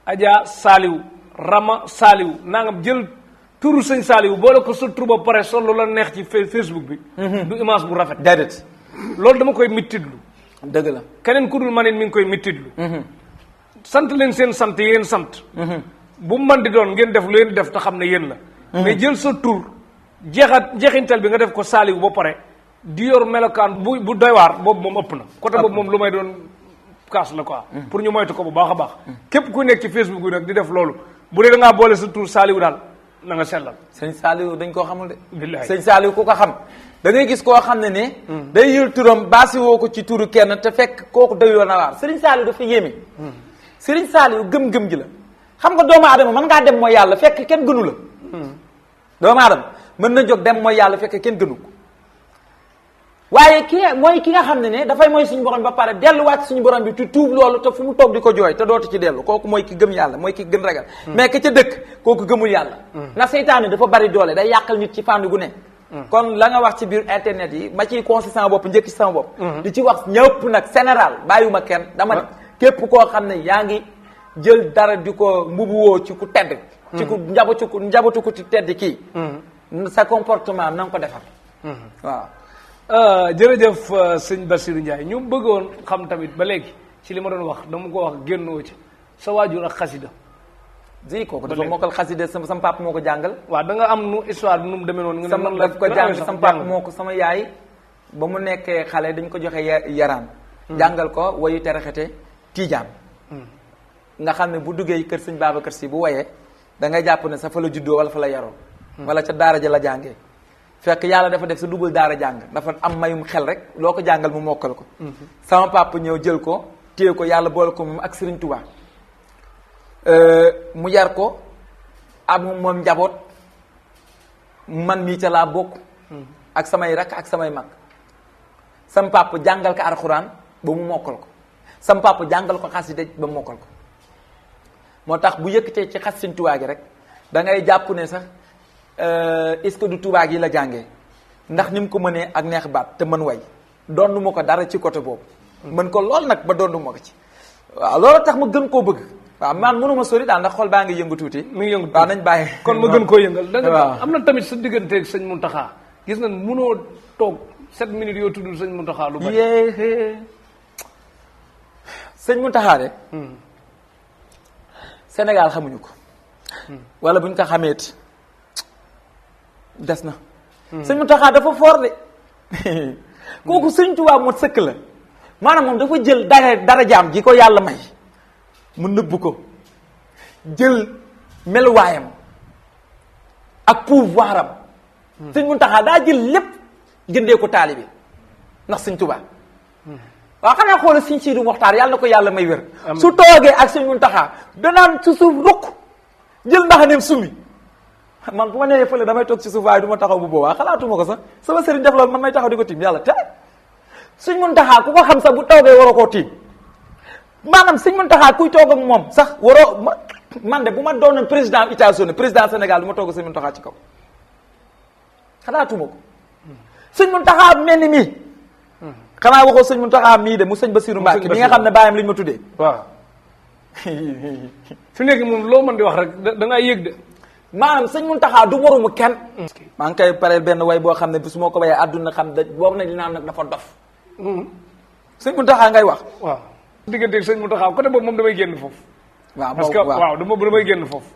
Adja Saliou Rama Saliou naa nga jël turu sëñ Saliou boole ko sa tur ba pare sol lu la neex ci Facebook bi du image bu rafet déedéet loolu dama koy mittidlu dëgg la keneen ku dul man it mi ngi koy mittidlu sant leen seen sant yéen sant bu man di doon ngeen def lu leen def te xam ne yéen la mais jël sa tur jeexintal bi nga def ko Saliou ba pare di yor melokaan bu doy waar boobu moom ëpp na côté boobu moom lu may doon kaas la quoi pour ñu moytu ko bu baax a baax képp ku nekk ci Facebook bi nag di def loolu bu dee da ngaa boole sa tur Saliou daal na nga sellal sëñ Saliou dañ koo xamul de billahi sëñ Saliou ku ko xam da ngay gis koo xam ne ne day yël turam baasi woo ko ci turu kenn te fekk kooku doyloo na waar sëriñ Saliou dafa yéeme sëriñ Saliou gëm-gëm ji la xam nga doomu aadama mën ngaa dem mooy yàlla fekk kenn gënu la doomu aadama mën na jóg dem mooy yàlla fekk kenn gënu ko waaye ki mooy ki nga xam ne dafay mooy suñu borom bi ba pare delluwaat suñu borom bi tu tuub loolu te fu mu toog di ko jooy te dootu ci dellu kooku mooy ki gëm yàlla mooy ki gën ragal mais que ca dëkk kooku gëmul yàlla ndax seytaane dafa bari doole day yàqal nit ci fànn gu ne kon la nga wax ci biir internet yi ma ciy conseillé sama bopp njëkk ci sama bopp di ci wax ñëpp nag général bàyyiwuma kenn dama ne képp koo xam ne yaa ngi jël dara di ko mbubuwoo ci ku tedd ci ku njabootu ku tedd kii sa comportement na nga ko defar waaw jërëjëf sëñ Bassirou Ndiaye ñu bëggoon xam tamit ba léegi ci li ma doon wax dama ko wax génnoo ci sa waajur ak xasida di kooku dafa mokkal xasida sama papa moo ko jàngal waaw da nga am nu histoire bi nu mu demee noonu nga sama daf ko jàng sama papa moo ko sama yaay ba mu nekkee xale dañ ko joxe yaraan jàngal ko wayu terexete tiijaan nga xam ne bu duggee kër sëñ Babacar Si bu wayee da ngay jàpp ne sa fa la juddoo wala fa la yaroo wala ca daara ja la jàngee fekk yàlla dafa def sa dugal daara jàng dafa am mayum xel rek loo ko jàngal mu mokkal ko sama papa ñëw jël ko téye ko yàlla boole ko moom ak Serigne Touba mu yar ko am moom njaboot man mii ca laa bokk ak samay rakk ak samay mag sama papa jàngal ko alxuraan ba mu mokkal ko sama papa jàngal ko xasida ba mu mokkal ko moo tax bu yëkkatee ci xas Serigne Touba gi rek da ngay jàpp ne sax est-ce que du Touba gi la jàngee ndax ni mu ko mënee ak neex baat te mën way doon ma ko dara ci côté boobu mën ko lool nag ba doondu ma ko ci waaw loolu tax ma gën koo bëgg waaw man mënuma sori daal ndax xol baa ngi yëngu tuuti mi ngi yëngu waaw nañ bàyyi kon ma gën koo yëngal da nga waaw. am na tamit sa digganteeg sëñ Mountakha gis nañ mënoo toog 7 minutes yoo tuddul sëñ Mountakha lu bari yéexee sëñ Mountakha de Sénégal xamuñu ko wala buñ ko xameet des na sëñ Mountakha dafa fort de kooku sëñ Tuubaa moo sëkk la maanaam moom dafa jël dara jaam ji ko yàlla may mu nëbb ko jël meluwaayam ak pouvoiram sëñ Mountakha daa jël lépp jëndee ko taalibe ndax sëñ Tuubaa waaw xanaa xoolal sëñ Siidu Moxtaar yàlla na ko yàlla may wér su toogee ak sëñ Mountakha danaan ci suuf rukk jël mbaxaneem summi man bu ma nee fële damay toog ci suuf waaye du ma taxaw bu boobaa xalaatuma ko sax sama sëriñ def loolu man may taxaw di ko tiim yàlla te sëñ Mountakha ku ko xam sax bu toogee waroo koo tiim maanaam sëñ Mountakha kuy toog ak moom sax waroo man de bu ma doonoon président États-Unis président Sénégal du ma toog sëñ Mountakha ci kaw xalaatuma ko sëñ Mountakha mel ni mii xanaa waxoo sëñ Mountakha mii de mu sëñ Bassirou Mbacké mi nga xam ne bàyyam lañ ma tuddee waaw fi nekk moom loo mën di wax rek da ngaa yëg de maanaam sëñ Mountakha du moromu kenn maa ngi koy pareel benn way boo xam ne bi su ma ko wayee àdduna xam da boobu nag dinaa nag dafa dof sëñ Mountakha ngay wax waaw digganteeg sëñ Mountakha côté boobu moom damay génn foofu waaw parce que waaw damay génn foofu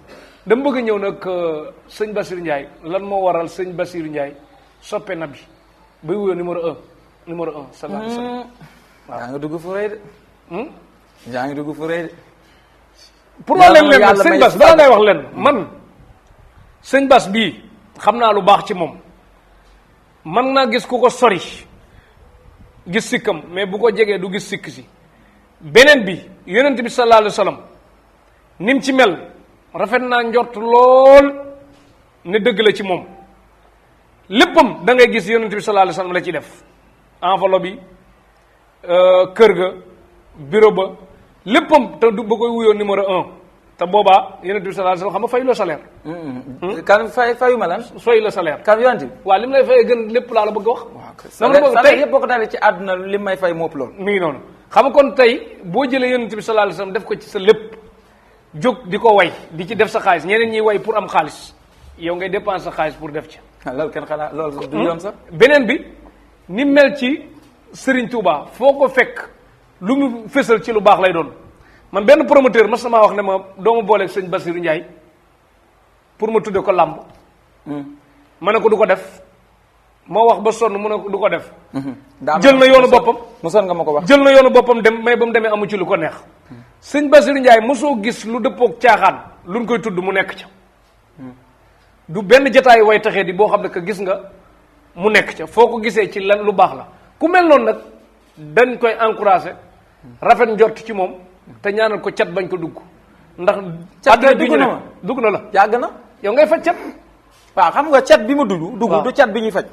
dama bëgg a ñëw nag sëñ Bassirou Ndiaye lan moo waral sëñ Bassirou Ndiaye soppe na bi bay wuyoo numéro 1 sallallahu alayhi wa sallam yaa ngi dugg fu rëy de yaa ngi dugg fu rëy de pour wax leen leen nag sëñ Bass balaa ngay wax leen man sëñ Bass bii xam naa lu baax ci moom man naa gis ku ko sori gis sikkam mais bu ko jegee du gis sikk si beneen bi yonent bi sallallahu alayhi wa sallam ni mu ci mel rafet naa njort lool ne dëgg la ci moom léppam da ngay gis yonent bi sallallahu alayhi wa sallam la ci def enveloppe bi kër ga bureau ba léppam te du ba koy wuyoo numéro 1 te boobaa yonent bi sallallahu alayhi wa sallam xam nga fay la salaire. kan fayu ma lan. fay la salaire. kan yonent bi. waaw li mu lay fayee gën lépp laa la bëgg a wax. waaw salaire yëpp boo ko dalee ci àdduna li may fay moo ëpp loolu. mi ngi noonu xam nga kon tey boo jëlee yonent bi sallallahu alayhi wa sallam def ko ci sa lépp jóg di ko way di ci def sa xaalis ñeneen ñiy way pour am xaalis yow ngay dépenser sa xaalis pour def ci. loolu kenn xanaa loolu du yoon sax. beneen bi ni mel ci Serigne Touba foo ko fekk lu mu fésal ci lu baax lay doon. man benn promoteur mas na maa wax ne ma doomu booleeg sëñ Bassirou Ndiaye pour ma tudde ko làmb ma ne ko du ko def moo wax ba sonn mu ne ko du ko def jël na yoonu boppam mosoon nga ma ko wax jël na yoonu boppam dem mais ba mu demee amu ci lu ko neex sëñ Bassirou Ndiaye mosoo gis lu dëppoog caaxaan luñ koy tudd mu nekk ca du benn jataay way taxee di boo xam ne que gis nga mu nekk ca foo ko gisee ci lan lu baax la ku mel noonu nag dañ koy encouragé rafet njort ci moom te ñaanal ko cat bañ ko dugg ndax cat bi dugg na ma dugg na la yàgg na yow ngay faj cat waaw xam nga cat bi ma dugg du cat bi ñuy faj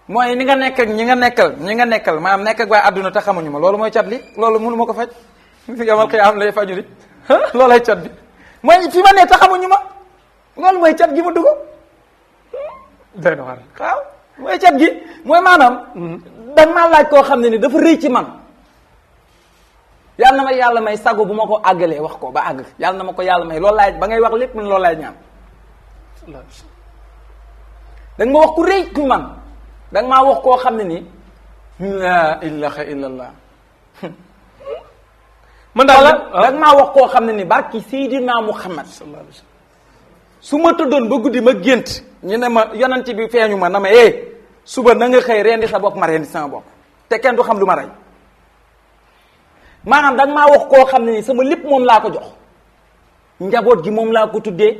mooy ni nga nekk ak ñi nga nekkal maanaam nekk ak waaye àdduna te xamuñu ma loolu mooy cat li loolu mënu ma ko faj fi nga mal xëy am lay faju di loolay cat bi mooy fi ma ne te xamuñu ma loolu mooy cat gi ma dugg day na war waaw mooy cat gi mooy maanaam danga maa laaj koo xam ne ni dafa rëy ci man yàlla na ma yàlla may sago bu ma ko àggalee wax ko ba àgg yàlla na ma ko yàlla may loolu laay ba ngay wax lépp man loolu laay ñaan danga ma wax ku rëy ku man danga maa wax koo xam ne ni la ilaha illallah man daal danga maa wax koo xam ne ni barki Seydina Muhammad sallallahu alayhi wasallam su ma tëddoon ba guddi ma gént ñu ne ma yonent bi feeñu ma na ma suba na nga xëy rendi sa bopp ma rendi sama bopp te kenn du xam lu ma rey maanaam danga maa wax koo xam ne ni sama lépp moom laa ko jox njaboot gi moom laa ko tuddee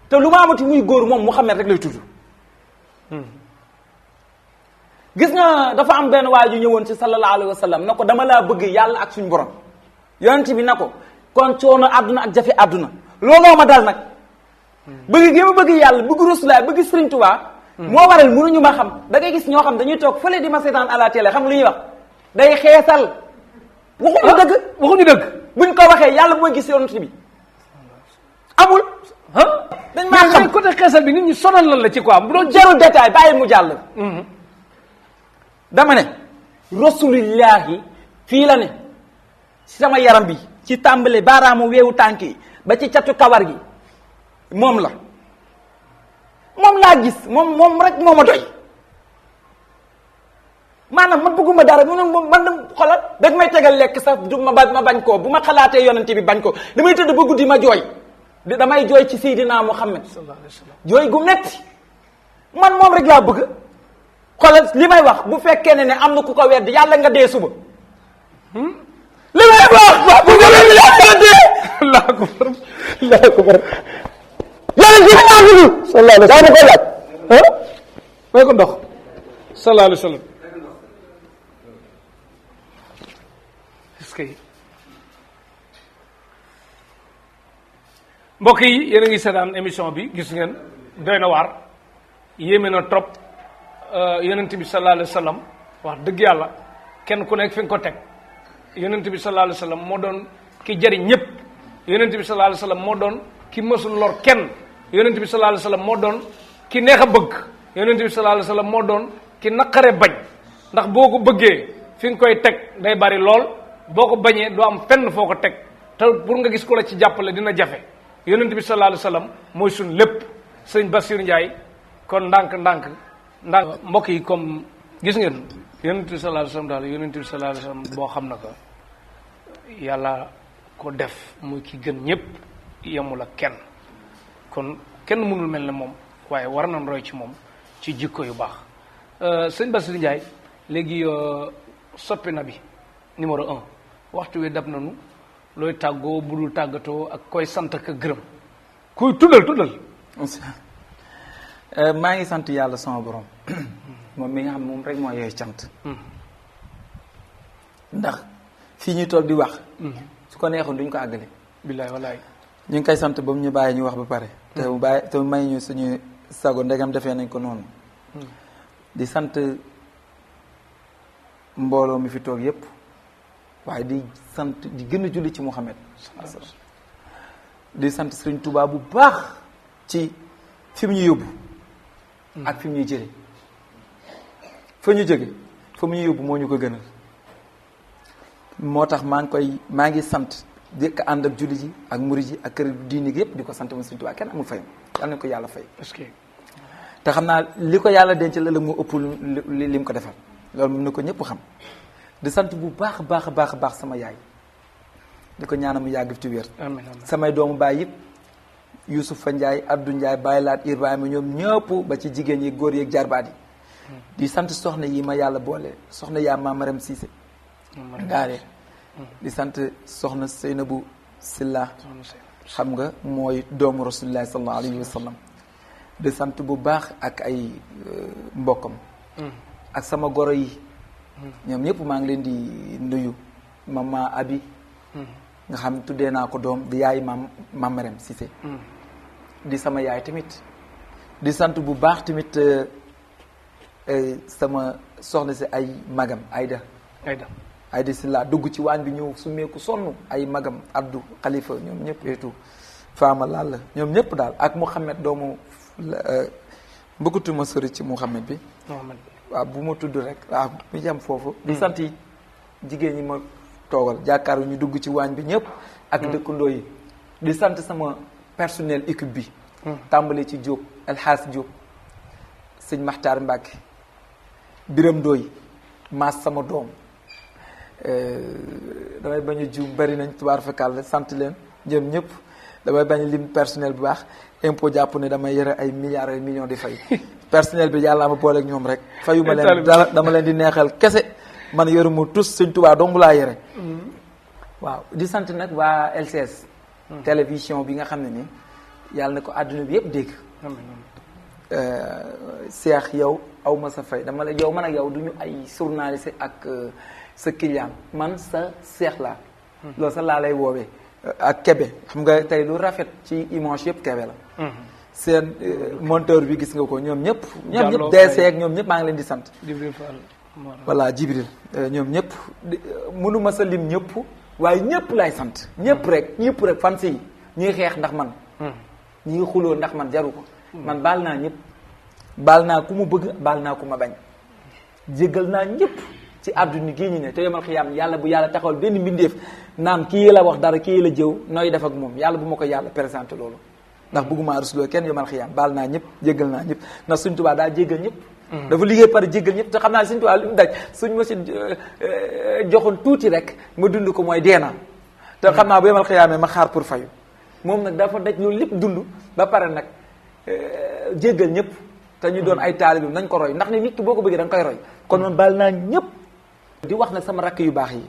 te lu ma amati muy góor moom Muhammad rek lay tudd gis nga dafa am benn waay ju ñëwoon ci sallallahu alayhi wa sallam na ko dama laa bëgg yàlla ak suñu borom yonent bi na ko kon coono àdduna ak jafe àdduna looloo ma dal nag bëgg gi ma bëgg yàlla bëgg Rasulullah bëgg Sëriñ Tuubaa moo waral mënuñu ma xam da ngay gis ñoo xam dañuy toog fële di ma seetaan à la télé xam lu ñuy wax day xeesal waxuñu dëgg waxuñu dëgg buñ ko waxee yàlla mooy gis yonent bi amul dañ maa xam côté xeesal bi nit ñi sonal lan la ci quoi bu doon jarul détail bàyyi mu jàll dama ne rasulillahi fii la ne ci sama yaram bi ci tàmbale baaraamu weewu tànk yi ba ci catu kawar gi moom la moom laa gis moom rek moo ma doy maanaam man bëgguma dara man xolal dag may tegal lekk sax du ma bañ koo bu ma xalaatee yonente bi bañ ko damay tëdd ba guddi ma jooy damay jooy ci Seydina Muhammad sallallahu alayhi wasallam jooy gu metti man moom rek laa bëgg xolal li may wax bu fekkee ne am na ku ko weddi yàlla nga dee suba li may wax bu nga leen yàlla nga dee Allahu akbar Allahu akbar yàlla ji sallallahu alayhi wasallam ko laaj may ko ndox sallallahu alayhi wasallam mbokk yi yéen a ngi seetaan émission bi gis ngeen doy na waar yéeme na trop yonent bi sallallahu alayhi wa sallam wax dëgg yàlla kenn ku nekk fi nga ko teg yonent bi sallallahu alayhi wa sallam moo doon ki jariñ ñëpp yonent bi sallallahu alayhi wa sallam moo doon ki mësul lor kenn yonent bi sallallahu alayhi wa sallam moo doon ki neex a bëgg yonent bi sallallahu alayhi wa sallam moo doon ki naqare bañ ndax boo ko bëggee fi nga koy teg day bari lool boo ko bañee doo am fenn foo ko teg te pour nga gis ko la ci jàppale dina jafe yonent bi sallallahu alayhi wasallam mooy suñ lépp sëñ Bassirou Ndiaye kon ndànk mbokk yi comme gis ngeen yonent bi sallallahu alayhi wasallam daal yonent bi sallallahu alayhi wasallam boo xam na ko yàlla ko def muy ki gën ñëpp yemul ak kenn kon kenn mënul mel ne moom waaye war nañ roy ci moom ci jikko yu baax sëñ Bassirou Ndiaye léegi soppi na bi numéro 1 waxtu wi dab nañu looy tàggoo budul tàggatoo ak koy sant ak gërëm kuy tuddal maa ngi sant yàlla sama borom moom mi nga xam moom rek moo yooyu cant ndax fii ñuy toog di wax su ko neexoon duñ ko àggale billaay wallaay ñu ngi koy sant ba mu ñu bàyyi ñu wax ba pare te mu bàyyi te mu may ñu suñu sago ndegam defee nañ ko noonu di sant mbooloo mi fi toog yépp waaye di sant di gën a julli ci Muhammad di sant Sëriñ Tuubaa bu baax ci fi mu ñu yóbbu ak fi mu ñuy jële fa ñu jóge fa mu ñu yóbbu moo ñu ko gënal moo tax maa ngi sant di ko ànd ak julli ji ak murid ji ak kër diini gi yépp di ko sant moom Sëriñ Tuubaa kenn amul fayam yàlla nañ ko yàlla fay parce que te xam naa li ko yàlla denc la moo ëpp li mu ko defal loolu mën na ko ñëpp xam di sant bu baax sama yaay di ko ñaanal mu yàgg fi ci wér samay doomu baay yëpp Youssoufa Ndiaye Abdou Ndiaye Baye Laat Ibrahima ñoom ñëpp ba ci jigéen yi góor yeeg jarbaat yi di sant soxna yi ma yàlla boole soxna yaa Mame Maram Cissé ngaaree di sant soxna Seynabou Silla xam nga mooy doomu Rasulullah sallallahu alayhi wa sallam di sant bu baax ak ay mbokkam ak sama goro yi ñoom ñëpp maa ngi leen di nuyu mama Abi nga xam tuddee naa ko doom di yaay Mame Maram Cissé di sama yaay tamit di sant bu baax tamit sama soxna si ay magam Aïda si laa dugg ci waañ bi ñëw su meeku sonn ay magam Abdou Khalifa ñoom ñëpp eetu Fama Lalla ñoom ñëpp daal ak Mouhamed doomu bëggatuma sori ci Mouhamed bi waaw bu ma tudd rek waaw mu jam foofu di sant yi jigéen ñi ma toogal jàkkaaru ñu dugg ci waañ bi ñëpp ak dëkkandoo yi di sant sama personnel équipe bi tàmbale ci Diop El Hadj Diop sëñ Maxtaar Mbacke Biram Dooy maas sama doom damay bañ a juum bari nañ tubaar fakal sant leen ñoom ñëpp damay bañ a lim personnel bu baax impôt jàpp ne damay yore ay milliards et millions di fay personnel bi yàlla ma booleeg ñoom rek fayuma leen dara dama leen di neexal kese man yoruma tous Sëñ Tuubaa dong laa yore waaw di sant nag waa LCS télévision bi nga xam ne ni yàlla na ko àdduna bi yëpp dégg Cheikh yow aw ma sa fay dama la yow man ak yow du ñu ay journaliste ak sa client man sa Cheikh laa loolu sax laa lay woowee ak Kébé xam nga tey lu rafet ci image yëpp Kébé la seen monteur bi gis nga ko ñoom ñëpp DC ak ñoom ñëpp maa ngi leen di sant voilà Jibril ñoom ñëpp mënuma sa lim ñëpp waaye ñëpp lay sant ñëpp rek fan si ñuy xeex ndax man ñi xuloo ndax man jaru ko man baal naa ñëpp baal naa ku mu bëgg baal naa ku ma bañ jéggal naa ñëpp ci àdduna gii ñu ne te yomal xiyaam yàlla bu yàlla taxawal benn mbindeef naan kii la wax dara kii la jëw nooy def ak moom yàlla bu ma ko yàlla présenté loolu ndax bëgguma rusloo kenn yomal xiyaam baal naa ñëpp jéggal naa ñëpp ndax suñ Tuubaa daa jéggal ñëpp dafa liggéey par jéggal ñëpp te xam naa suñ Tuubaa li mu daj suñ ma si joxoon tuuti rek ma dund ko mooy dee naa te xam naa bu yomal xiyaamee ma xaar pour fayu moom nag dafa daj loolu lépp dund ba pare nag jéggal ñëpp te ñu doon ay taalibe nañ ko roy ndax ne nit ki boo ko bëggee da nga koy roy kon man baal naa ñëpp di wax nag sama rakk yu baax yi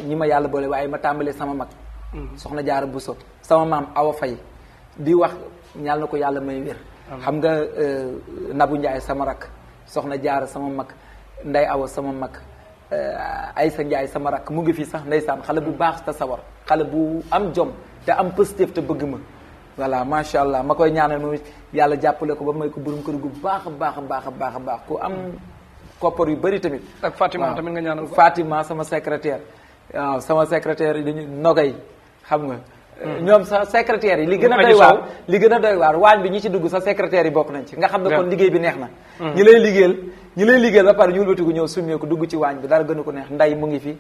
ñi ma yàlla boole waaye ma tàmbalee sama mag soxna Jaara Buso sama maam Awa Fay di wax ñal na ko yàlla may wér xam nga Nabu Njaay sama rakk soxna Jaara sama mag Nday Awa sama mag Aysa Njaay sama rakk mu ngi fii sax ndeysaan xale bu baax te sawar xale bu am jom te am positif te bëgg ma voilà macha allah ma koy ñaanal moom yàlla jàppale ko ba may ko borom kër gu baax a baax a baax a baax a baax ku am koppar yu bëri tamit. ak Fatima tamit nga ñaanal ko. Fatima sama secrétaire waaw sama secrétaire yi dañu nogay xam nga. ñoom sa secrétaire yi li gën a doy waar li gën a doy waar waañ bi ñi ci dugg sa secrétaire yi bokk nañ ci nga xam ne kon liggéey bi neex na. ñi lay liggéeyal ba pare ñu wëlbatiku ñëw summee ko dugg ci waañ bi dara gënu ko neex nday mu ngi fi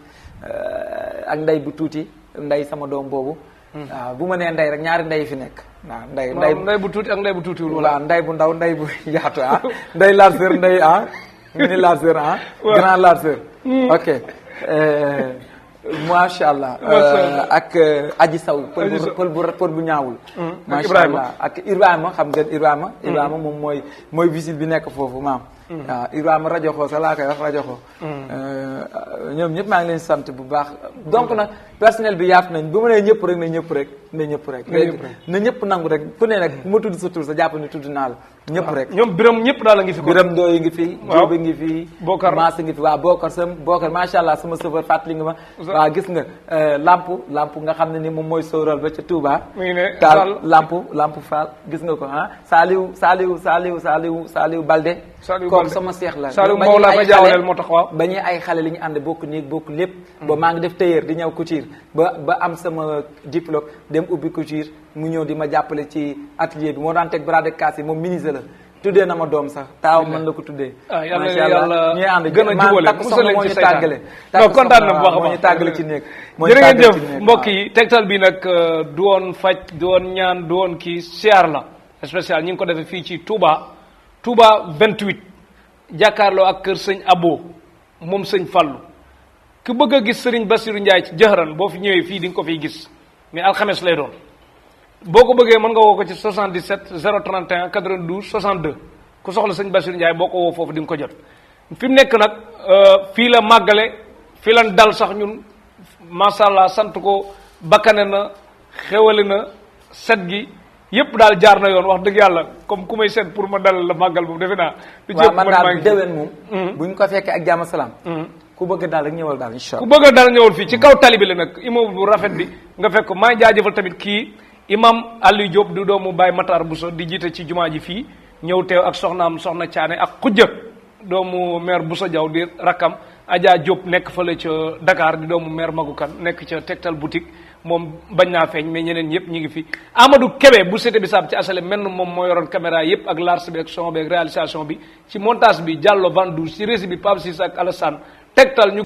ak nday bu tuuti nday sama doom boobu. waaw bu ma nee nday rek ñaari nday fi nekk waaw nday bu tuuti ak nday bu tuutiwul voilà nday bu ndaw nday bu yaatu nday largeur nday mini largeur grand largeur ok macha allah ak aji saw pël bu ñaawul macha allah ak Ibrahima xam nga Ibrahima moom mooy visite bi nekk foofu maam waaw Ibrahima rajo xoo sa laa koy wax rajo xoo ñoom ñëpp maa ngi leen sant bu baax donc nag personnel bi yaatu nañ bu ma nee ñëpp rek na ñëpp rek na ñëpp nangu rek ku ne nag ma tudd sa tur sa jàpp ne tudd naa la ñëpp rek ñoom biram ñëpp daal la ngi fi biram ndooyi ngi fi jóoba ngi fi maasa ngi fi waaw bookar macha allah sama chauffeur fàttali nga ma waaw gis nga lamp nga xam ne ni moom mooy sóoral ba ca Touba taal lamp Fall gis nga ko Saliou Balde kooku sama seex la Saliou Mawla ma jaawaleel moo tax waaw ba ñuy ay xale li ñu ànd bokk néeg bokk lépp ba maa ngi def tailleur di ñëw couture ba am sama diplôme dem ubbi couture mu ñëw di ma jàppale ci atelier bi moo daan teg bras de casse yi moom ministre la tuddee na ma doom sax taaw mën la ko tuddee macha allah ñuy ànd gën a jubale takk soxna moo ñu tàggale kontaan na bu baax a moo ñu tàggale ci néeg jërë ngeen jëf mbokk yi Tektal bi nag du woon faj du woon ñaan du woon kii siyaar la spécial ñi ngi ko defee fii ci Touba 28 jàkkaarloo ak kër sëñ Abo moom sëñ Fallu ku bëgg a gis sëriñ Bassirou Ndiaye ci jëxëran boo fi ñëwee fii di nga ko fiy gis mais alxames lay doon boo ko bëggee mën nga woo ko ci 77 031 92 62 ku soxla sëñ Bassirou Ndiaye boo ko woo foofu di nga ko jot fi mu nekk nag fii la màggale fii lan dal sax ñun macha allah sant ko bakkane na xewale na set gi yëpp daal jaar na yoon wax dëgg yàlla comme ku may seet pour ma dalal la màggal boobu defe naa. waaw man daal déwén moom. buñ ko fekkee ak jàmm salaam. ku bëgg daal rek ñëwal daal incha allah. ku bëgg daal ñëwal fii ci kaw tali bi la nag immeuble bu rafet bi nga fekk ko maa jaajëfal tamit kii imam Aliou Diop du doomu Baye Matar Bousso di jiite ci jumaa ji fii ñëw teew ak soxnaam soxna Thiané ak Khoudia doomu maire Bousso Diaw di rakkam Adja Diop nekk fële ca Dakar di doomu maire Magukan nekk ca Tektal boutique. moom bañ naa feeñ mais ñeneen ñëpp ñu ngi fi Amadou Kébé bu cité bisaab ci asale menn moom moo yoroon caméra yëpp ak large bi ak son bi ak réalisation bi ci montage bi Diallo Vandou ci régie bi Pape Ciss ak Alassane Tektal ñu